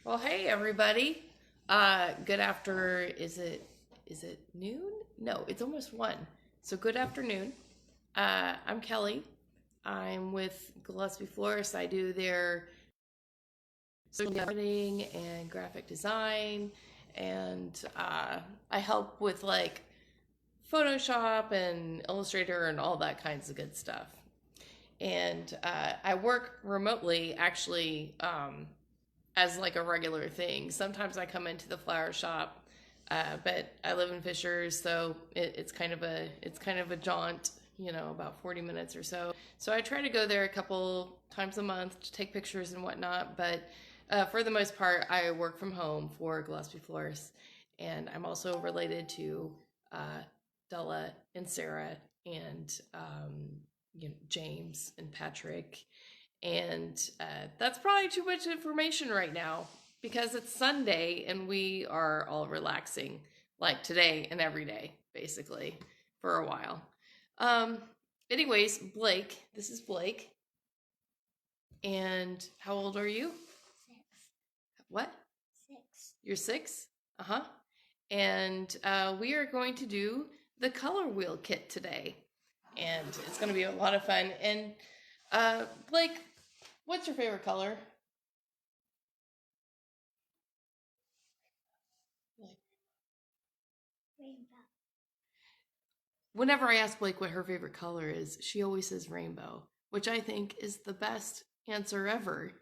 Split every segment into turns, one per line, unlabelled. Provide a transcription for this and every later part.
Well, hey everybody. Good after is it noon? No, it's almost 1. So good afternoon. I'm Kelly. I'm with Gillespie Florist. I do their social marketing and graphic design, and I help with like Photoshop and Illustrator and all that kinds of good stuff. And I work remotely actually, as like a regular thing. Sometimes I come into the flower shop, but I live in Fishers, so it's kind of a jaunt, about 40 minutes or so. So I try to go there a couple times a month to take pictures and whatnot. But for the most part, I work from home for Gillespie Florist, and I'm also related to Della and Sarah and James and Patrick. And that's probably too much information right now because it's Sunday and we are all relaxing like today and every day, basically, for a while. Um, Anyways, Blake, this is Blake. And how old are you?
6.
What?
6.
You're 6? Uh-huh. And we are going to do the color wheel kit today. And it's going to be a lot of fun. And Blake, what's your favorite color?
Rainbow.
Whenever I ask Blake what her favorite color is, she always says rainbow, which I think is the best answer ever.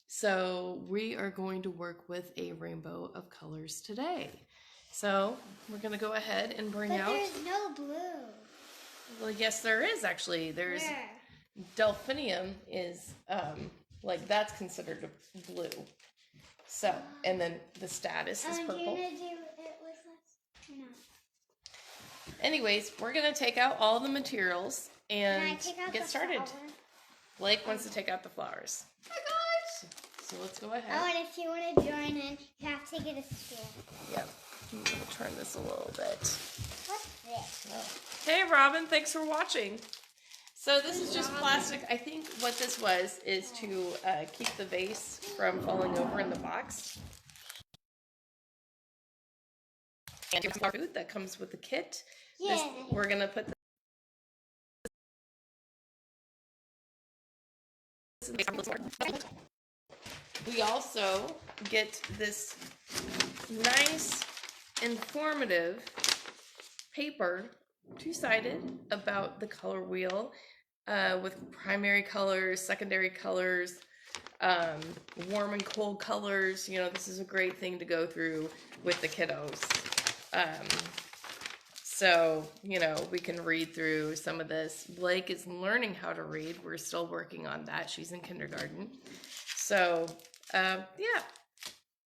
So we are going to work with a rainbow of colors today. So we're going to go ahead and bring out.
But there's no blue.
Well, yes, there is actually. There's
Where?
delphinium is like that's considered a blue. So, and then the statice is purple.
You're gonna do it with us or not?
Anyways, we're gonna take out all the materials and
Can I take out
get
the
started.
flower?
Blake wants to take out the flowers.
Hi guys.
So let's go ahead.
Oh, and if you want to join in, you have to get a stool.
Yep. I'm gonna turn this a little bit.
What's this?
Oh. Hey Robin, thanks for watching. So this is just plastic. I think what this was is to keep the vase from falling over in the box. And here's our food that comes with the kit.
Yeah.
We're gonna put this in the. We also get this nice, informative paper, two-sided, about the color wheel, with primary colors, secondary colors, warm and cold colors. This is a great thing to go through with the kiddos. So, we can read through some of this. Blake is learning how to read. We're still working on that. She's in kindergarten. So, yeah.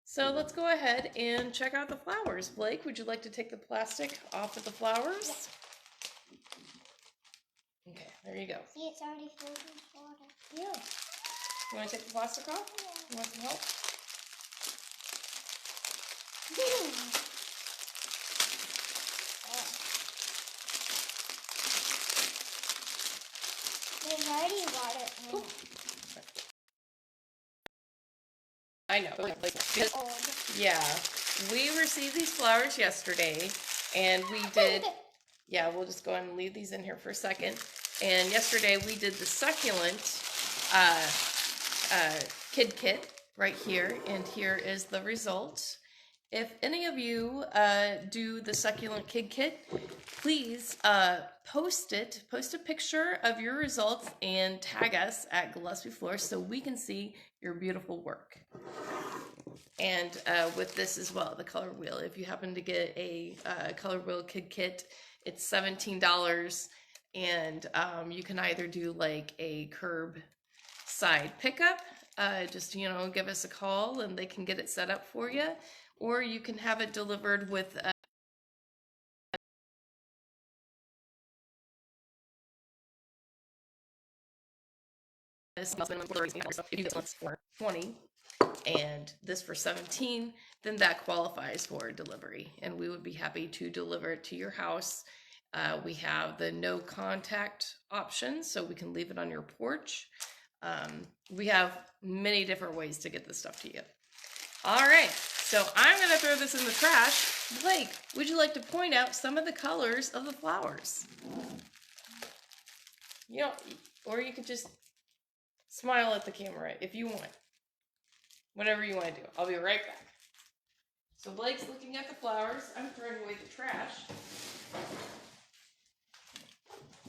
So let's go ahead and check out the flowers. Blake, would you like to take the plastic off of the flowers? Yeah. Okay, there you go.
See, it's already filled with water.
Yeah. You want to take the plastic off?
Yeah.
You want some help?
There's already water in it.
I know. Because,
Old.
yeah, we received these flowers yesterday, and we did. Yeah, we'll just go ahead and leave these in here for a second. And yesterday we did the succulent kid kit right here, and here is the result. If any of you do the succulent kid kit, please post a picture of your results and tag us at Gillespie Florist so we can see your beautiful work. And with this as well, the color wheel. If you happen to get a color wheel kid kit, it's $17, and you can either do like a curbside pickup, just give us a call and they can get it set up for you, or you can have it delivered with if you get this for 20 and this for 17, then that qualifies for delivery, and we would be happy to deliver it to your house. We have the no contact option, so we can leave it on your porch. We have many different ways to get this stuff to you. All right, so I'm going to throw this in the trash. Blake, would you like to point out some of the colors of the flowers? You know, or you could just smile at the camera if you want. Whatever you want to do. I'll be right back. So Blake's looking at the flowers. I'm throwing away the trash.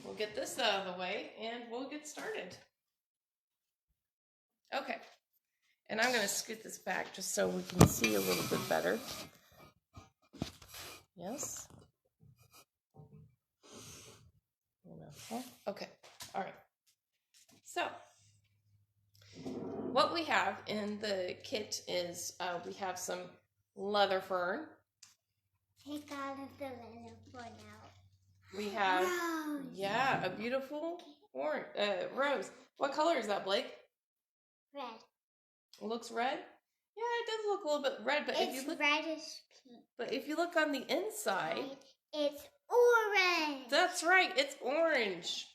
We'll get this out of the way and we'll get started. Okay. And I'm going to scoot this back just so we can see a little bit better. Yes. Okay. All right. So, what we have in the kit is we have some leather fern.
Take out of the leather fern out.
We have,
Rose.
yeah, a beautiful orange rose. What color is that, Blake?
Red.
It looks red. Yeah, it does look a little bit red, but
It's
if you look,
reddish pink.
but if you look on the inside,
Right. It's orange.
that's right, it's orange.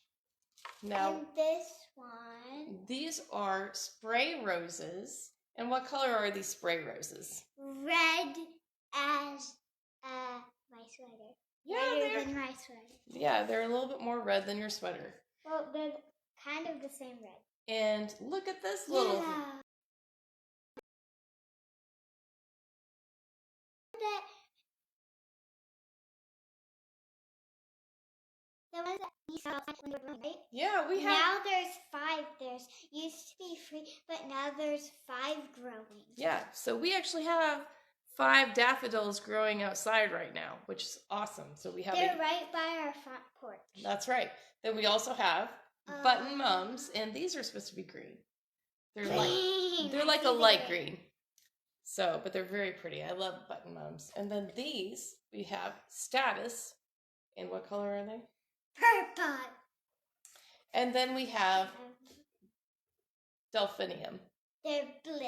Now,
And this one,
these are spray roses. And what color are these spray roses?
red as my sweater. Redder than my sweater.
Yeah, they're a little bit more red than your sweater.
Well, they're kind of the same red.
And look at this little.
Yeah. The ones that we saw when we were growing, right?
Yeah, we have.
Now there's 5. There's used to be 3, but now there's 5 growing.
Yeah, so we actually have 5 daffodils growing outside right now, which is awesome. So we have.
They're right by our front porch.
That's right. Then we also have button mums, and these are supposed to be green. They're
Green.
they're like a light green. So, but they're very pretty. I love button mums. And then these we have statice. And what color are they?
Purple.
And then we have delphinium
They're blue.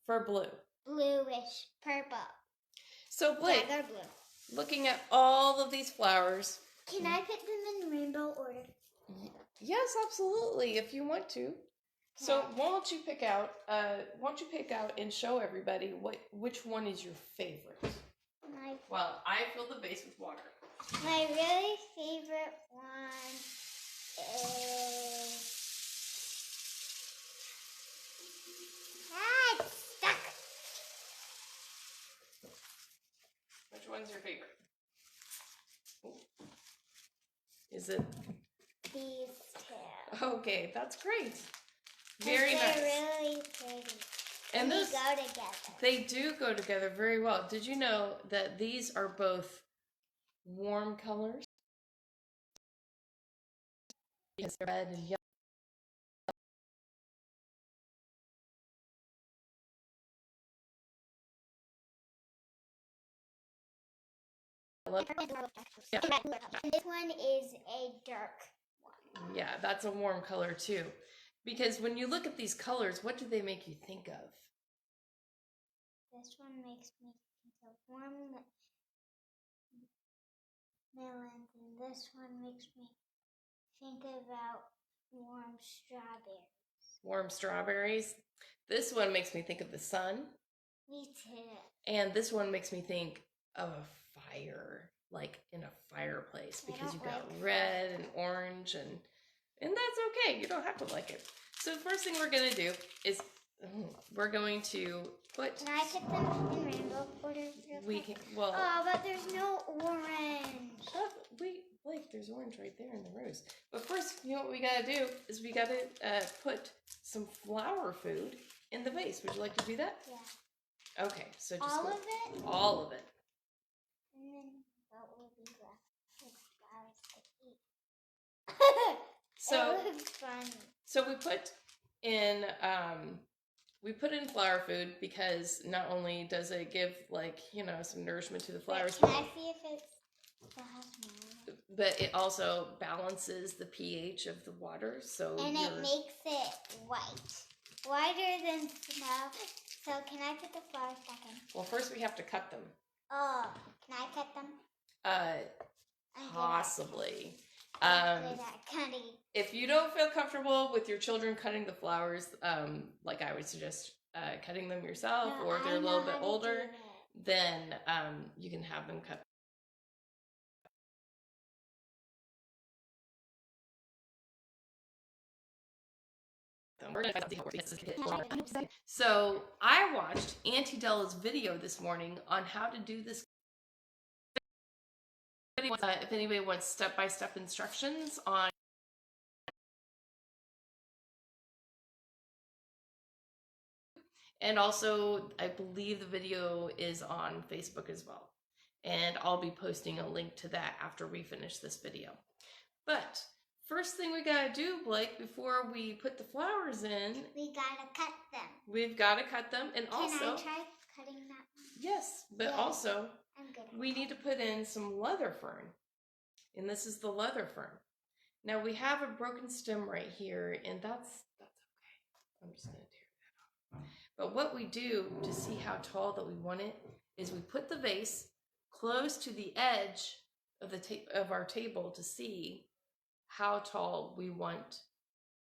for blue.
Bluish purple.
So Blake,
Yeah, they're blue.
looking at all of these flowers.
Can I put them in rainbow order?
Yes, absolutely, if you want to. So why don't you pick out and show everybody which one is your favorite? Well, I fill the vase with water.
My really favorite one is... it's stuck.
Which one's your favorite? Ooh. Is it?
These 2.
Okay, that's great. Very
they're
nice.
Really pretty.
And
they
those
go together.
They do go together very well. Did you know that these are both warm colors? Yes, red and yellow. Yeah.
And this one is a dark one.
Yeah, that's a warm color too. Because when you look at these colors, what do they make you think of?
This one makes me think of warm melons, and this one makes me think about warm strawberries.
Warm strawberries. This one makes me think of the sun.
Me too.
And this one makes me think of a fire, like in a fireplace, because you've got red and orange, and that's okay. You don't have to like it. So the first thing we're going to do is we're going to put...
Can I put them in rainbow order?
We can, well...
Oh, but there's no orange.
Wait, Blake, there's orange right there in the rose. But first, you know what we got to do is we got to put some flower food in the vase. Would you like to do that?
Yeah.
Okay, so just
all of it?
All of it.
And then what will be left with flowers to eat?
So
it looks fun.
So we put in flower food because not only does it give, like, you know, some nourishment to the flowers,
Can I see if it still has more?
But it also balances the pH of the water, so
and it makes it white, whiter than snow. So can I put the flowers back in?
Well, first we have to cut them.
Oh, can I cut them?
Possibly.
Cutting.
If you don't feel comfortable with your children cutting the flowers, like I would suggest cutting them yourself, or if they're a little bit older, then you can have them cut. So I watched Auntie Della's video this morning on how to do this. If anybody wants step-by-step instructions on, and also I believe the video is on Facebook as well, and I'll be posting a link to that after we finish this video. But first thing we gotta do, Blake, before we put the flowers in,
we gotta cut them.
We've gotta cut them, and
Can
also
I try cutting that one?
Yes, but also
I'm good.
We need to put in some leather fern, and this is the leather fern. Now we have a broken stem right here, and that's okay. I'm just gonna tear that off. But what we do to see how tall that we want it is we put the vase close to the edge of the our table to see how tall we want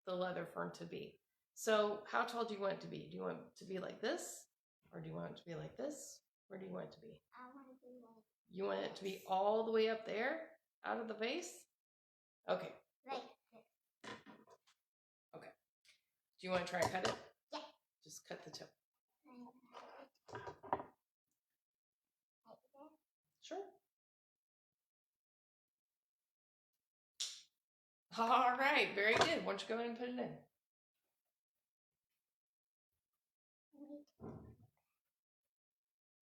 the leather fern to be. So how tall do you want it to be? Do you want it to be like this? Or do you want it to be like this? Or do you want it to be?
I want it to be like
You want it to be all the way up there out of the vase? Okay.
like this.
Okay. Do you want to try and cut it?
Yeah.
Just cut the tip. Sure. All right, very good. Why don't you go ahead and put it in?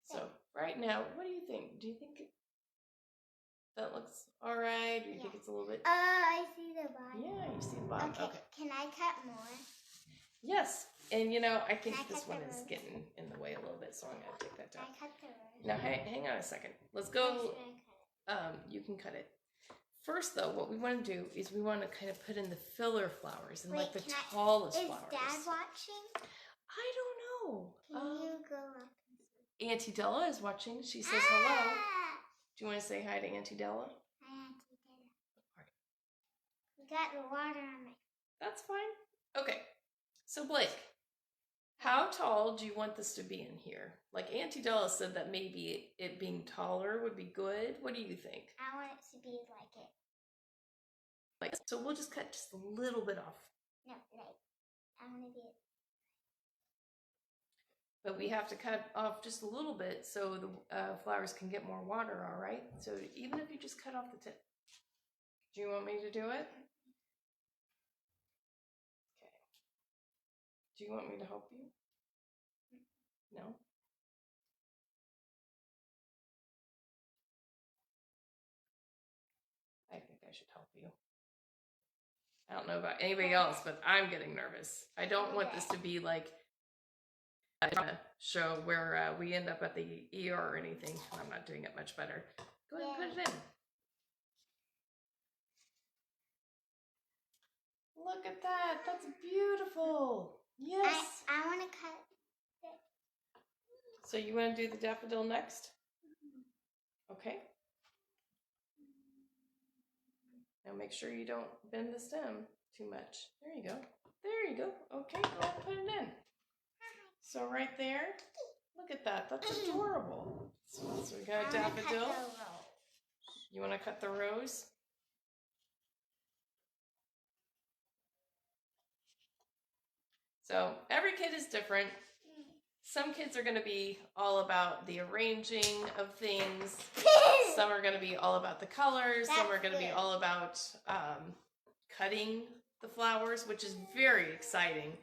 So right now, what do you think? Do you think that looks all right? Or do you think it's a little bit?
I see the bottom.
Yeah, you see the bottom. Okay.
Can I cut more?
Yes, and you know, I think
Can I
this
cut
one
the
is
rose?
getting in the way a little bit, so I'm gonna take that
Can
down.
I cut the rose?
Now, hang on a second. Let's
Where
go.
should I cut it?
You can cut it. First, though, what we want to do is we want to kind of put in the filler flowers and like the tallest flowers.
Is Dad watching?
I don't know.
Can you go up?
Auntie Della is watching. She says hello. Do you want to say hi to Auntie Della?
Hi, Auntie Della. We got the water on my.
That's fine. Okay. So Blake, how tall do you want this to be in here? Like Auntie Della said that maybe it being taller would be good. What do you think?
I want it to be like it.
Like, so we'll just cut just a little bit off.
No, like I want to be.
But we have to cut off just a little bit so the flowers can get more water, all right? So even if you just cut off the tip. Do you want me to do it? Okay. Do you want me to help you? No? I think I should help you. I don't know about anybody else, but I'm getting nervous. I don't want this to be like a show where we end up at the ER or anything. I'm not doing it much better. Go ahead and put it in. Look at that. That's beautiful. Yes.
I want to cut it.
So you want to do the daffodil next? Okay. Now make sure you don't bend the stem too much. There you go. There you go. Okay, go ahead and put it in. So right there, look at that. That's adorable. So we got a daffodil. You want to cut the rose? So every kid is different. Some kids are going to be all about the arranging of things. Some are going to be all about the colors. Some are going to be all about cutting the flowers, which is very exciting.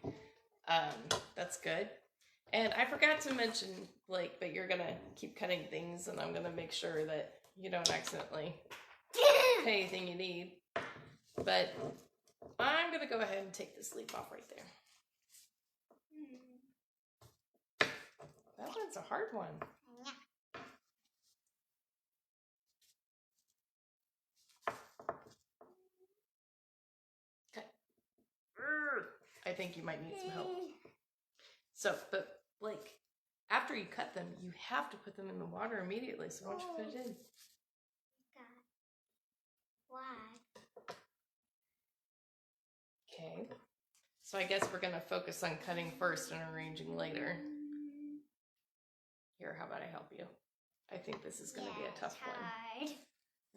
That's good. And I forgot to mention, Blake, but you're going to keep cutting things, and I'm going to make sure that you don't accidentally cut anything you need. But I'm going to go ahead and take this leaf off right there. That one's a hard one. Okay. I think you might need some help. So, but Blake, after you cut them, you have to put them in the water immediately. So why don't you put it in?
Why?
Okay. So I guess we're going to focus on cutting first and arranging later. Here, how about I help you? I think this is going to be a tough one.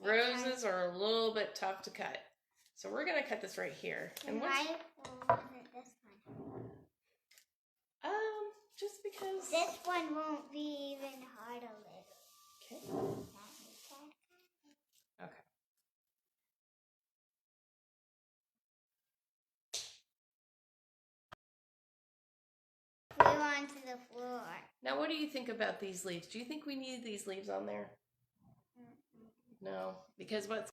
Roses are a little bit tough to cut. So we're going to cut this right here.
And why wasn't this one?
Just because...
This one won't be even hard a little.
Okay. Okay.
Flew onto the floor.
Now, what do you think about these leaves? Do you think we need these leaves on there? No, because what's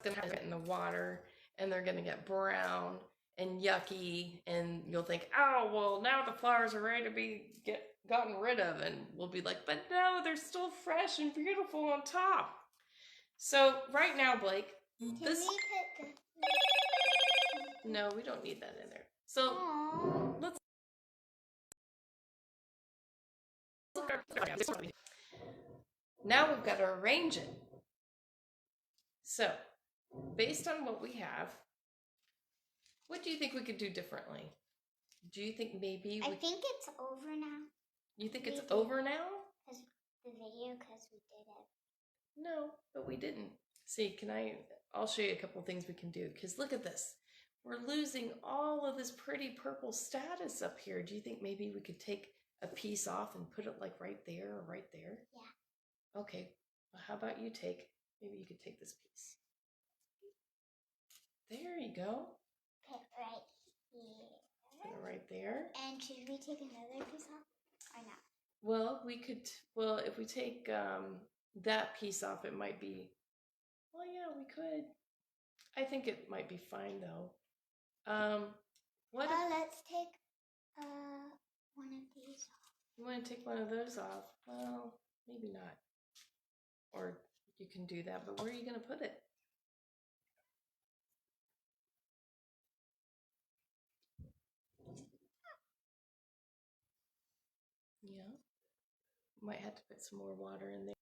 going to happen in the water, and they're going to get brown and yucky, and you'll think, oh, well, now the flowers are ready to be gotten rid of, and we'll be like, but no, they're still fresh and beautiful on top. So right now, Blake, no, we don't need that in there. So let's now we've got to arrange it. So, based on what we have, what do you think we could do differently? Do you think maybe
I think it's over now.
You think it's over now?
Because we did it.
No, but we didn't. See, I'll show you a couple things we can do. Because look at this. We're losing all of this pretty purple statice up here. Do you think maybe we could take a piece off and put it like right there or right there?
Yeah.
Okay. Well, how about maybe you could take this piece. There you go.
Put right here.
Put it right there.
And should we take another piece off or not?
Well, if we take that piece off, it might be, well, yeah, we could. I think it might be fine, though.
Let's take one of these off.
You want to take one of those off? Well, maybe not. Or you can do that, but where are you going to put it? Yeah. Might have to put some more water in there.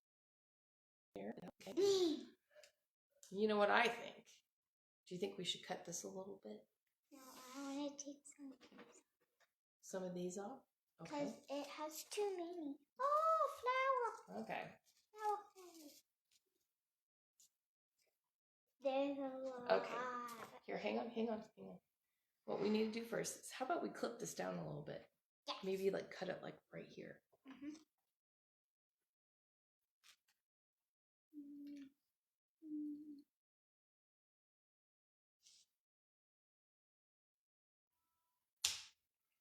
Okay. You know what I think? Do you think we should cut this a little bit?
No, I want to take some of these.
Some of these off? Okay.
Because it has too many. Oh, flower.
Okay.
There's a lot.
Okay. Here, hang on. What we need to do first is, how about we clip this down a little bit?
Yes.
Maybe like cut it like right here.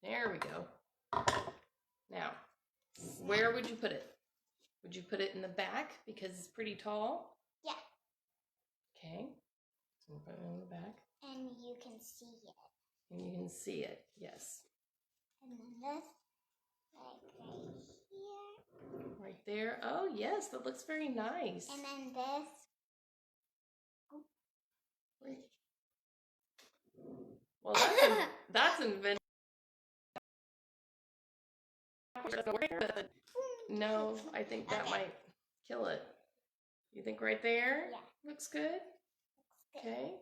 There we go. Now, where would you put it? Would you put it in the back because it's pretty tall?
Yeah.
Okay. So we'll put it in the back.
And you can see it.
And you can see it, yes.
And then this, like right here.
Right there. Oh, yes, that looks very nice.
And then this. Oh.
Wait. Well, that's inventive. No, I think that might kill it. You think right there?
Yeah.
Looks good? Okay.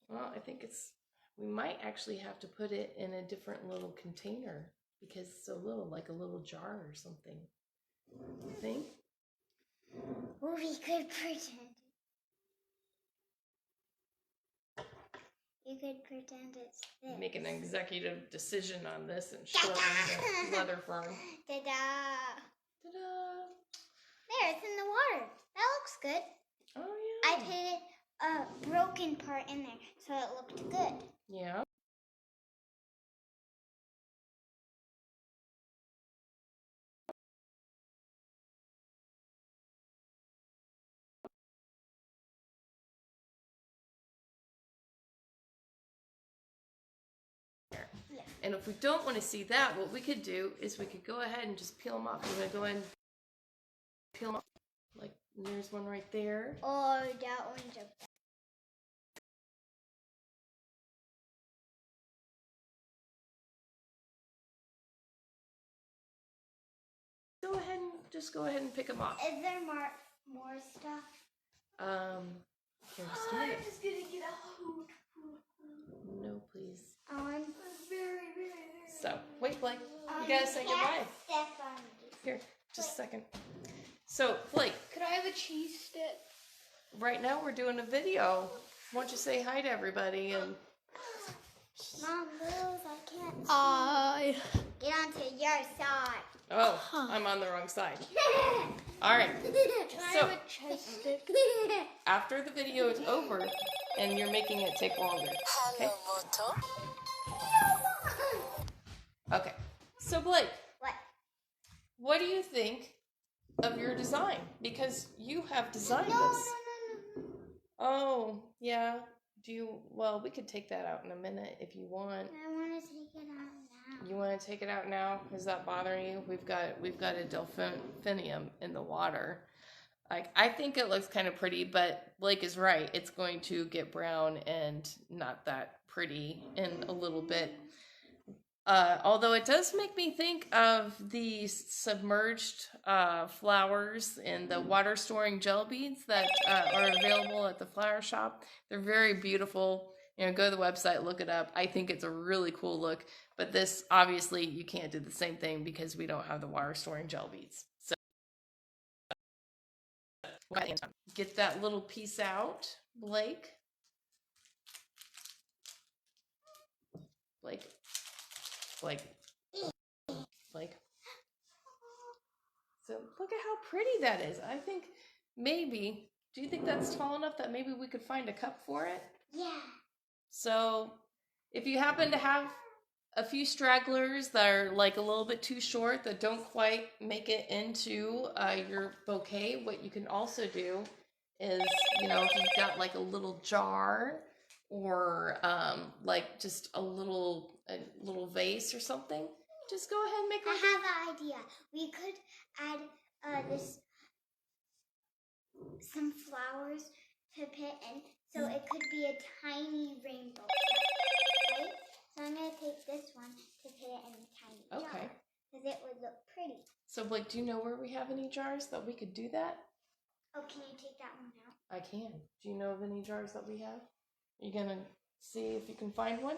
Well, I think we might actually have to put it in a different little container because it's so little, like a little jar or something. You think?
Well, we could pretend. You could pretend it's this.
Make an executive decision on this and shorten the leather firm.
Ta-da!
Ta-da!
There, it's in the water. That looks good.
Oh, yeah.
I put a broken part in there, so it looked good.
Yeah. And if we don't want to see that, what we could do is we could go ahead and just peel them off. I'm going to go ahead and peel them off. Like, there's one right there.
Or that one's a
Go ahead and pick them off.
Is there more stuff?
Here, just a minute.
I'm just gonna get a hoot.
No, please.
I'm very, very.
So, wait, Blake. You gotta say goodbye.
Step on me.
Here, just a second. So, Blake.
Could I have a cheese stick?
Right now we're doing a video. Why don't you say hi to everybody and...
Mom, move. I can't. I get onto your side.
Oh, I'm on the wrong side. All right. So, after the video is over, and you're making it take longer. Okay. Okay. So, Blake. What do you think of your design? Because you have designed this.
No.
Oh, yeah. Well, we could take that out in a minute if you want.
I want to take it out now.
You want to take it out now? Is that bothering you? We've got a delphinium in the water. I think it looks kind of pretty, but Blake is right. It's going to get brown and not that pretty in a little bit. Although it does make me think of the submerged flowers and the water storing gel beads that are available at the flower shop. They're very beautiful. You know, go to the website, look it up. I think it's a really cool look. But this, obviously, you can't do the same thing because we don't have the water storing gel beads. So get that little piece out, Blake. Blake. So look at how pretty that is. I think maybe, do you think that's tall enough that maybe we could find a cup for it?
Yeah.
So if you happen to have a few stragglers that are like a little bit too short, that don't quite make it into your bouquet, what you can also do is, you know, if you've got like a little jar or like just a little vase or something, just go ahead and make one.
I have an idea. We could add some flowers to put in, so it could be a tiny rainbow, right? So I'm gonna take this one to put it in a tiny jar, because it would look pretty.
So Blake, do you know where we have any jars that we could do that?
Oh, can you take that one out?
I can. Do you know of any jars that we have? Are you gonna see if you can find one?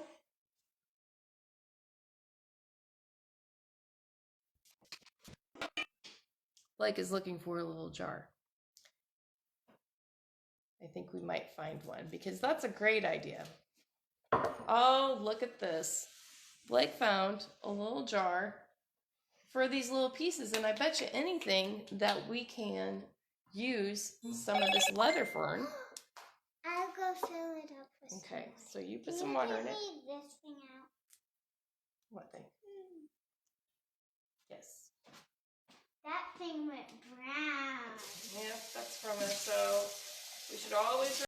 Blake is looking for a little jar. I think we might find one because that's a great idea. Oh, look at this. Blake found a little jar for these little pieces, and I bet you anything that we can use some of this leather fern.
I'll go fill it up with some
Okay,
water.
so you put some water in it.
Can you leave this thing out?
What thing? Yes.
That thing went brown.
Yep, that's from it. So we should always.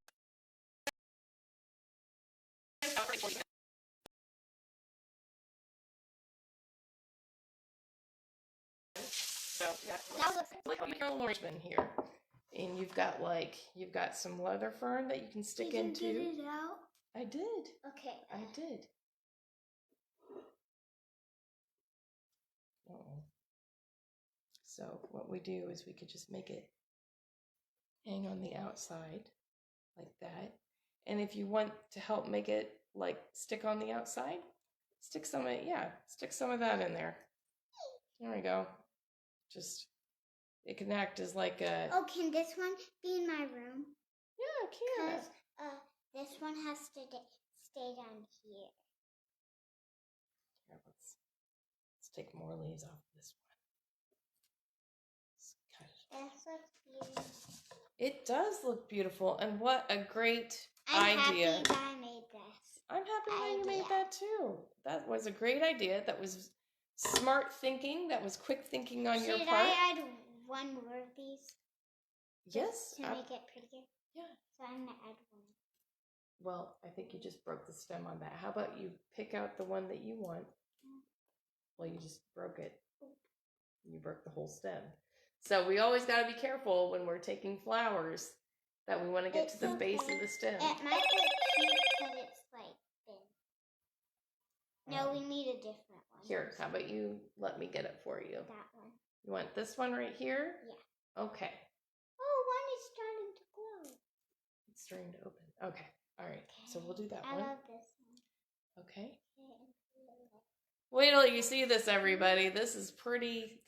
So yeah, like a little orangeman here, and you've got some leather fern that you can stick into.
Did you get it out?
I did.
Okay.
I did. So what we do is we could just make it hang on the outside like that. And if you want to help make it like stick on the outside, stick some of that in there. There we go. Just, it can act as like a...
Oh, can this one be in my room?
Yeah, it can.
Because this one has to stay down here.
Here, let's take more leaves off this one.
This looks beautiful.
It does look beautiful, and what a great
I'm
idea.
happy that I made this.
I'm happy that you made that too. That was a great idea. That was smart thinking. That was quick thinking on your part.
Should I add one more of these?
Yes.
To make it prettier?
Yeah.
So I'm going to add one.
Well, I think you just broke the stem on that. How about you pick out the one that you want? Well, you just broke it. You broke the whole stem. So we always got to be careful when we're taking flowers that we want to get to the base of the stem.
It might look cute because it's like thin. No, we need a different one.
Here, how about you let me get it for you?
That one.
You want this one right here?
Yeah.
Okay.
Oh, one is starting to glow.
It's starting to open. Okay. All right. So we'll do that
I
one.
love this one.
Okay. Wait till you see this, everybody. This is pretty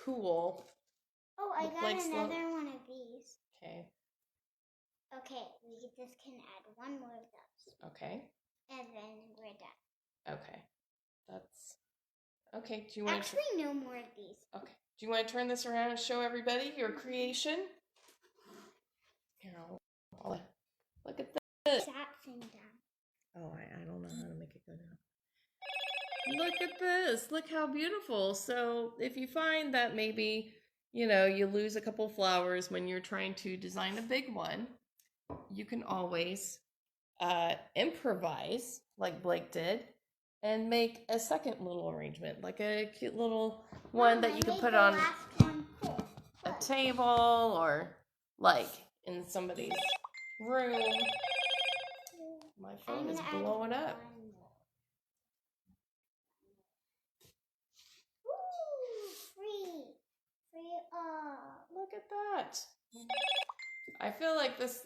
cool.
Oh, I got another one of these.
Okay.
Okay, we just can add one more of those.
Okay.
And then we're done.
Okay. That's okay. Do you want
actually no more of these?
Okay. Do you want to turn this around and show everybody your creation? Here, look at this.
That thing down.
Oh, I don't know how to make it go down. Look at this. Look how beautiful. So if you find that maybe, you lose a couple flowers when you're trying to design a big one, you can always improvise like Blake did and make a second little arrangement, like a cute little one that you can put on a table or like in somebody's room. My phone is blowing up. Free. Look at that. I feel like this